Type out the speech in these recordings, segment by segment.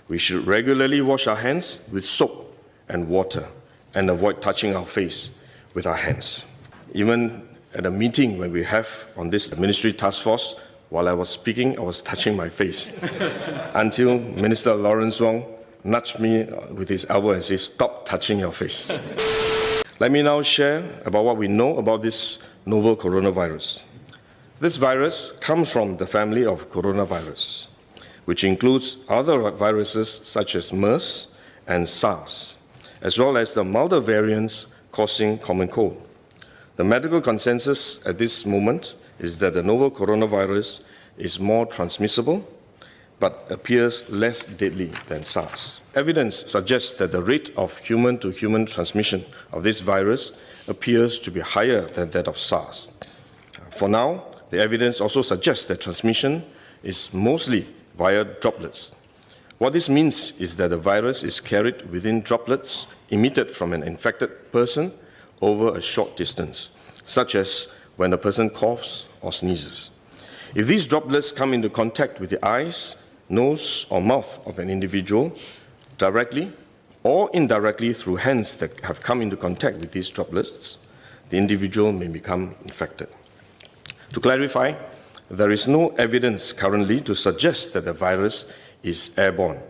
We should regularly wash our hands with soap and water and avoid touching our face with our hands. Even at a meeting when we have on this ministry task force, while I was speaking, I was touching my face until Minister Lawrence Wong nudged me with his elbow and said, "Stop touching your face." Let me now share about what we know about this novel coronavirus. This virus comes from the family of coronavirus, which includes other viruses such as MERS and SARS, as well as the milder variants causing common cold. The medical consensus at this moment is that the novel coronavirus is more transmissible but appears less deadly than SARS. Evidence suggests that the rate of human-to-human transmission of this virus appears to be higher than that of SARS. For now, the evidence also suggests that transmission is mostly via droplets. What this means is that the virus is carried within droplets emitted from an infected person over a short distance, such as when a person coughs or sneezes. If these droplets come into contact with the eyes, nose, or mouth of an individual, directly or indirectly through hands that have come into contact with these droplets, the individual may become infected. To clarify, there is no evidence currently to suggest that the virus is airborne.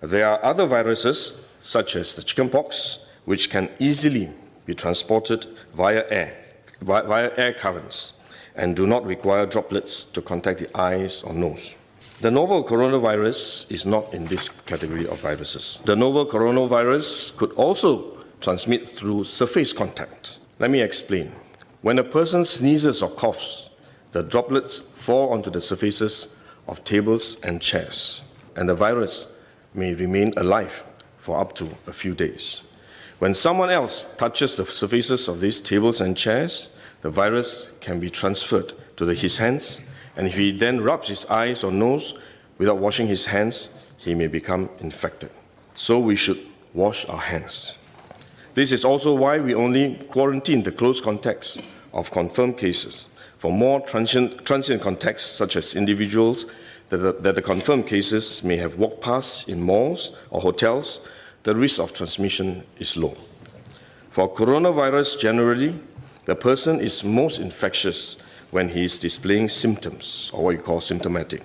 There are other viruses, such as the chickenpox, which can easily be transported via air currents and do not require droplets to contact the eyes or nose. The novel coronavirus is not in this category of viruses. The novel coronavirus could also transmit through surface contact. Let me explain. When a person sneezes or coughs, the droplets fall onto the surfaces of tables and chairs, and the virus may remain alive for up to a few days. When someone else touches the surfaces of these tables and chairs, the virus can be transferred to his hands, and if he then rubs his eyes or nose without washing his hands, he may become infected. So we should wash our hands. This is also why we only quarantine the close contacts of confirmed cases. For more transient contacts, such as individuals that the confirmed cases may have walked past in malls or hotels, the risk of transmission is low. For coronavirus generally, the person is most infectious when he is displaying symptoms, or what you call symptomatic.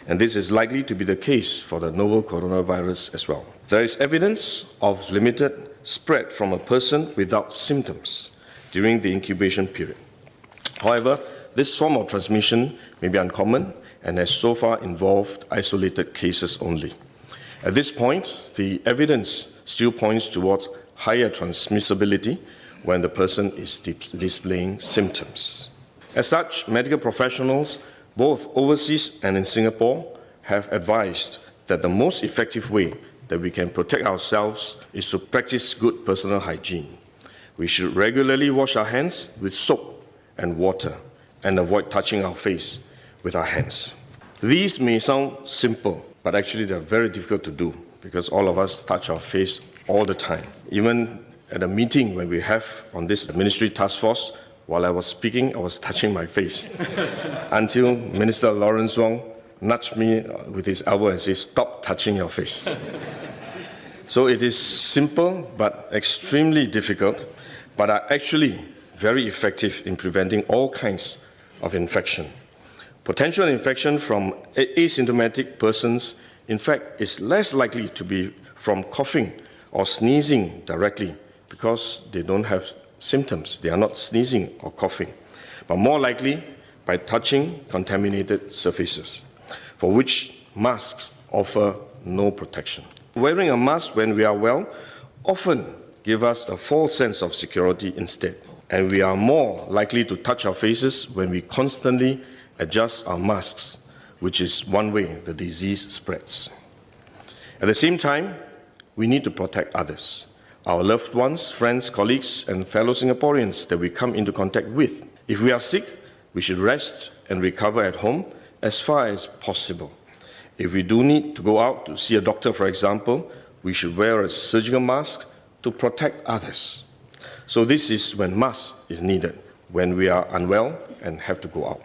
And this is likely to be the case for the novel coronavirus as well. There is evidence of limited spread from a person without symptoms during the incubation period. However, this form of transmission may be uncommon and has so far involved isolated cases only. At this point, the evidence still points towards higher transmissibility when the person is displaying symptoms. As such, medical professionals, both overseas and in Singapore, have advised that the most effective way that we can protect ourselves is to practice good personal hygiene. We should regularly wash our hands with soap and water and avoid touching our face with our hands. These may sound simple, but actually they're very difficult to do because all of us touch our face all the time. Even at a meeting when we have on this ministry task force, while I was speaking, I was touching my face until Minister Lawrence Wong nudged me with his elbow and said, "Stop touching your face." So it is simple but extremely difficult, but are actually very effective in preventing all kinds of infection. Potential infection from asymptomatic persons, in fact, is less likely to be from coughing or sneezing directly because they don't have symptoms. They are not sneezing or coughing, but more likely by touching contaminated surfaces, for which masks offer no protection. Wearing a mask when we are well often gives us a false sense of security instead, and we are more likely to touch our faces when we constantly adjust our masks, which is one way the disease spreads. At the same time, we need to protect others, our loved ones, friends, colleagues, and fellow Singaporeans that we come into contact with. If we are sick, we should rest and recover at home as far as possible. If we do need to go out to see a doctor, for example, we should wear a surgical mask to protect others. So this is when mask is needed, when we are unwell and have to go out.